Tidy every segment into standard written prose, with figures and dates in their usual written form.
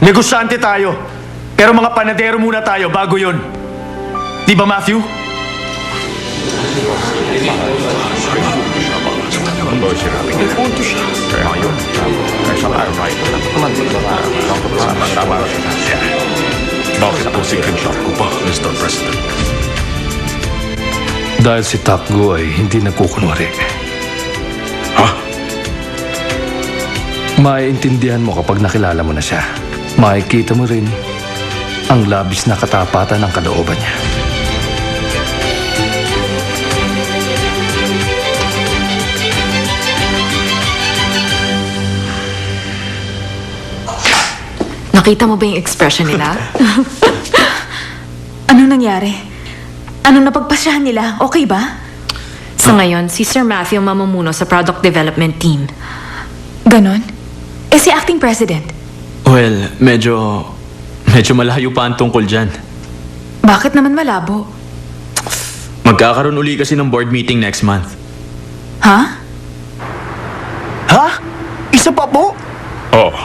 Negosyante tayo. Pero mga panadero muna tayo bago yon. Di ba, Matthew? Bakit po si Kinshop ko pa, Mr. President? Dahil si Takgo ay hindi nagkukunwari. Ha? Maiintindihan mo kapag nakilala mo na siya. Makikita mo rin ang labis na katapatan ng kalooban niya. Nakita mo ba yung expression nila? Anong nangyari? Anong napagpasyahan nila? Okay ba? Sa ngayon, si Sir Matthew mamumuno sa product development team. Ganon? Eh si acting president? Well, medyo malayo pa ang tungkol dyan. Bakit naman malabo? Magkakaroon uli kasi ng board meeting next month. Ha? Ha? Isa pa po? Oo.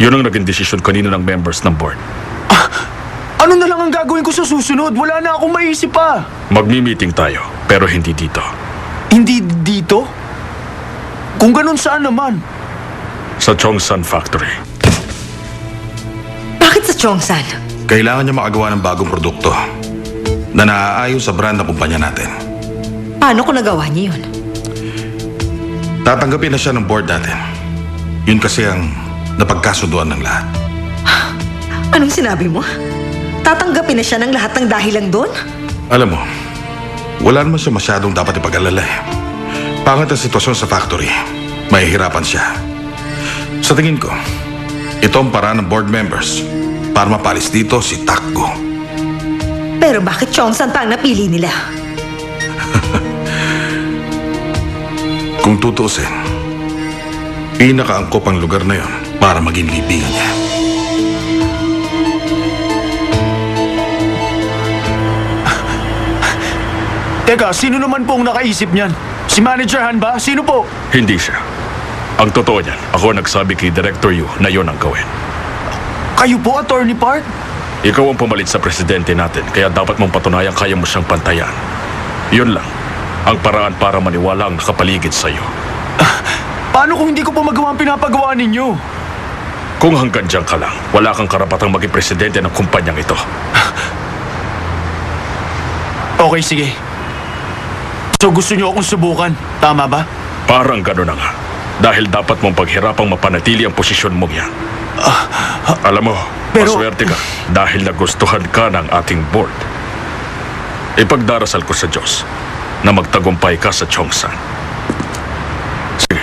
Yun ang naging desisyon kanina ng members ng board. Ano na lang ang gagawin ko sa susunod? Wala na akong maisip pa. Magmi-meeting tayo, pero hindi dito. Hindi dito? Kung ganun, saan naman? Sa Chongsan Factory. Bakit sa Chongsan? Kailangan niya makagawa ng bagong produkto na naaayon sa brand ng kumpanya natin. Paano ko nagawa niya yun? Tatanggapin na siya ng board natin. Yun kasi ang napagkasunduan ng lahat. Anong sinabi mo? Tatanggapin na siya ng lahat ng dahilan doon? Alam mo, wala naman siya masyadong dapat ipag-alala eh. Pangit ang sitwasyon sa factory. Mahihirapan siya. Sa tingin ko, ito ang paraan ng board members para mapalis dito si Takgo. Pero bakit Chongsan pa ang napili nila? Kung tutuusin, pinakaangkop ang lugar na yon para maging libigan niya. Teka, sino naman po ang nakaisip niyan? Si Manager Han ba? Sino po? Hindi siya. Ang totoo niyan, ako nagsabi kay Director Yu na yun ang gawin. Kayo po, Attorney Park? Ikaw ang pumalit sa presidente natin, kaya dapat mong patunayan kaya mo siyang pantayan. Yun lang, ang paraan para maniwala ang nakapaligid sa'yo. Paano kung hindi ko po magawa ang pinapagawa ninyo? Kung hanggang dyan ka lang, wala kang karapatang maging presidente ng kumpanyang ito. Okay, sige. So gusto niyo akong subukan, tama ba? Parang gano'n na nga. Dahil dapat mong paghirapang mapanatili ang posisyon mong yan. Alam mo, Pero- maswerte ka dahil nagustuhan ka ng ating board. Ipagdarasal ko sa Diyos na magtagumpay ka sa Chongsan. Sige.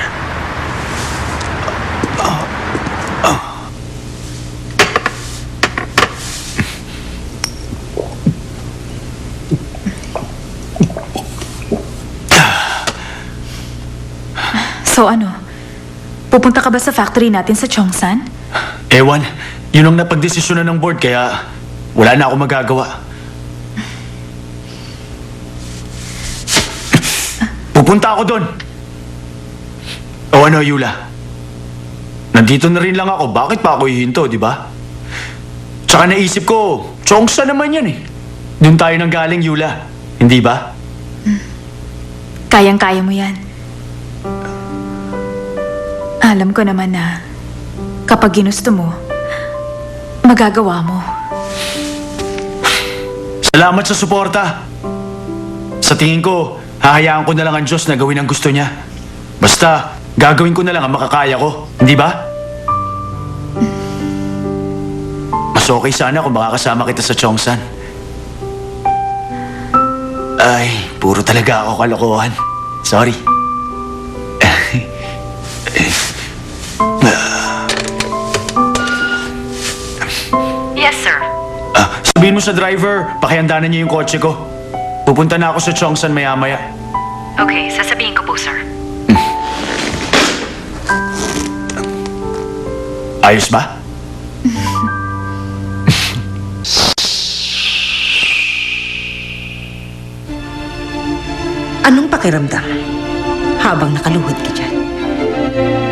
So ano? Pupunta ka ba sa factory natin sa Chongsan? Ewan, yun ang napagdesisyonan ng board kaya wala na akong magagawa. Pupunta ako doon. O ano, Yula? Nandito na rin lang ako. Bakit pa ako hihinto, di ba? Tsaka naisip ko, Chongsa naman yan eh. Doon tayo nang galing, Yula. Hindi ba? Kayang-kaya mo yan. Alam ko naman na kapag ginusto mo, magagawa mo. Salamat sa suporta. Sa tingin ko, hahayaan ko na lang ang Diyos na gawin ang gusto niya. Basta, gagawin ko na lang ang makakaya ko. Hindi ba? Mas okay sana kung makakasama kita sa Chongsan. Ay, puro talaga ako kalokohan. Sorry. Yes, sir. Sabihin mo sa driver, pakihandanan niya yung kotse ko. Pupunta na ako sa Chongsan maya-maya. Okay, sasabihin ko po, sir. Ayos ba? Anong pakiramdam habang nakaluhod ka dyan?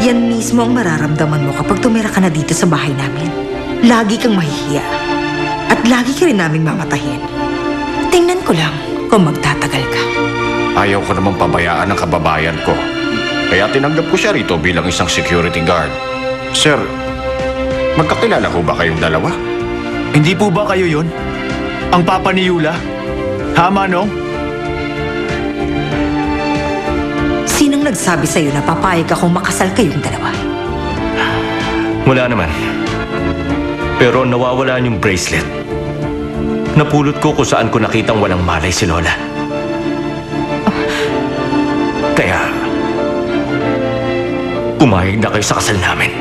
Yan mismo ang mararamdaman mo kapag tumira ka na dito sa bahay namin. Lagi kang mahihiya. At lagi ka rin naming mamatahin. Tingnan ko lang kung magtatagal ka. Ayaw ko naman pabayaan ang kababayan ko. Kaya tinanggap ko siya rito bilang isang security guard. Sir, magkakilala ko ba kayong dalawa? Hindi po ba kayo yun? Ang papa ni Yula? Ha, Manong? Sinong nagsabi sa'yo na papayag akong makasal kayong dalawa? Wala naman. Pero nawawala yung bracelet. Napulot ko kung saan ko nakitang walang malay si Lola. Kaya, pumayag na kayo sa kasal namin.